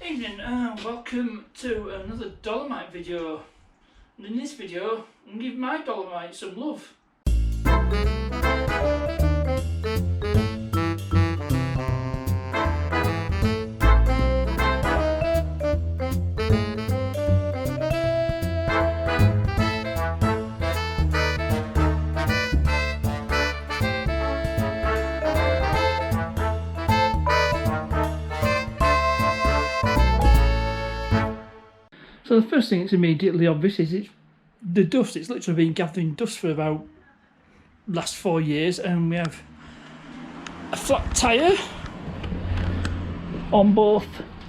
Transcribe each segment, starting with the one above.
Evening and welcome to another Dolomite video. And in this video I'm going to give my Dolomite some love. So the first thing that's immediately obvious is the dust. It's literally been gathering dust for about last 4 years, and we have a flat tyre on both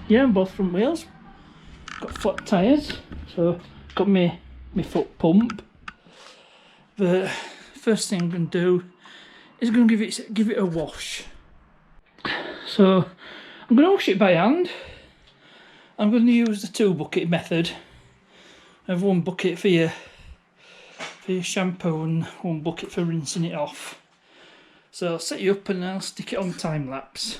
front wheels. Got flat tyres, so got my foot pump. The first thing I'm going to do is going to give it a wash. So I'm going to wash it by hand. I'm going to use the 2 bucket method. I have 1 bucket for your shampoo and 1 bucket for rinsing it off. So I'll set you up and I'll stick it on time lapse.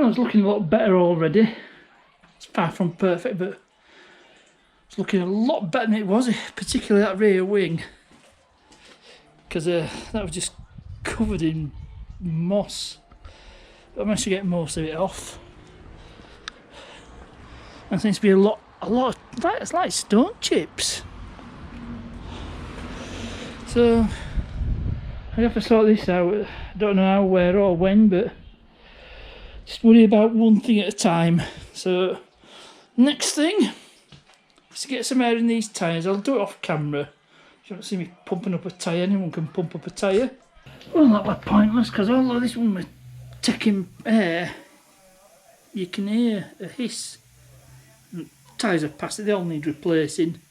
It's looking a lot better already. It's far from perfect, but it's looking a lot better than it was, particularly that rear wing, because that was just covered in moss. But I managed to get most of it off. And seems to be a lot it's like stone chips. So I have to sort this out. I don't know how, where or when, but just worry about one thing at a time. So next thing is to get some air in these tyres. I'll do it off camera. If you don't see me pumping up a tyre, anyone can pump up a tyre. Well, that was pointless, because although this one was taking air, you can hear a hiss. And tyres are past it, they all need replacing.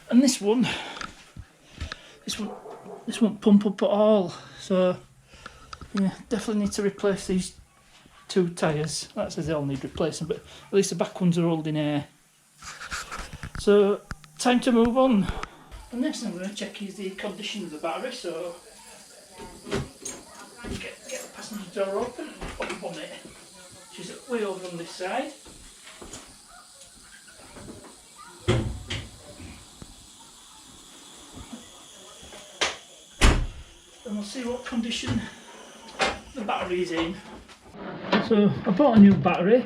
And this won't pump up at all. So yeah, definitely need to replace these 2 tyres. That says they all need replacing, but at least the back ones are holding air. So time to move on. The next thing I'm going to check is the condition of the battery. So get the passenger door open and put the bonnet, which is way over on this side. And we'll see what condition the battery is in. So I bought a new battery,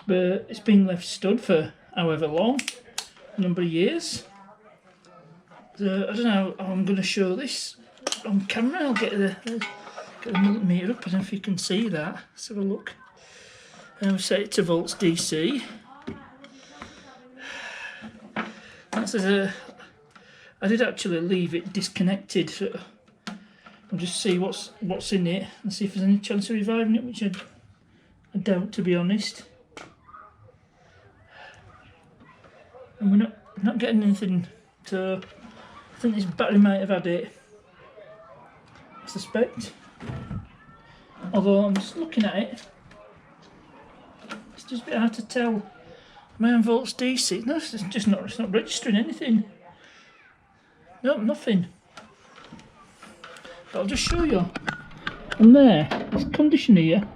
but it's been left stood for however long, a number of years. So I don't know how I'm going to show this on camera. I'll get the multimeter up. I don't know if you can see that. Let's have a look. And I'll set it to volts DC. That says I did actually leave it disconnected. So I'll just see what's in it and see if there's any chance of reviving it, which I doubt, to be honest. And we're not getting anything, so I think this battery might have had it, I suspect. Although I'm just looking at it, just a bit hard to tell. My own volt's DC. No, it's just not. It's not registering anything. No, nothing. But I'll just show you. And there, this condition here.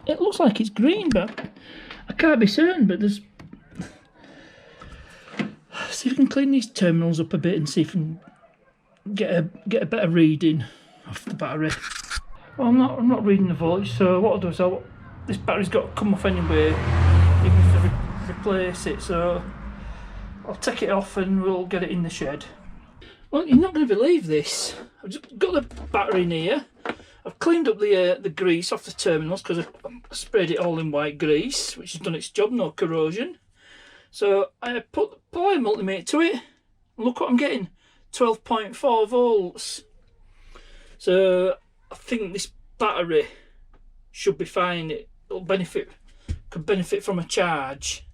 It looks like it's green, but I can't be certain. But there's. See if we can clean these terminals up a bit and see if we can get a better reading off the battery. Well, I'm not reading the voltage, so what I'll do is this battery's got to come off anyway, even if I replace it. So I'll take it off and we'll get it in the shed. Well, you're not going to believe this. I've just got the battery in here. I've cleaned up the grease off the terminals because I sprayed it all in white grease, which has done its job, no corrosion. So I put the power multimeter to it. Look what I'm getting, 12.4 volts. So I think this battery should be fine. It'll could benefit from a charge,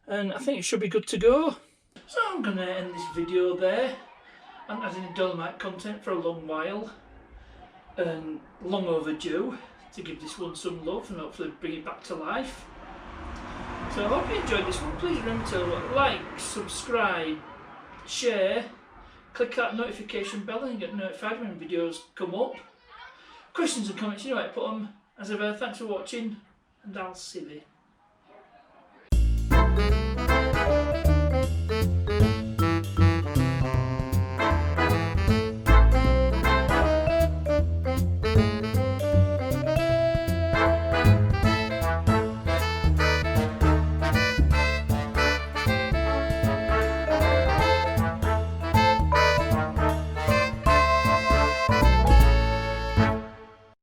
and I think it should be good to go. So I'm going to end this video there. I haven't had any Dolomite content for a long while, and long overdue to give this one some love and hopefully bring it back to life. So I hope you enjoyed this one. Please remember to like, subscribe, share, click that notification bell and get notified when videos come up. Questions and comments, you know where to put them. As ever, thanks for watching, and I'll see you.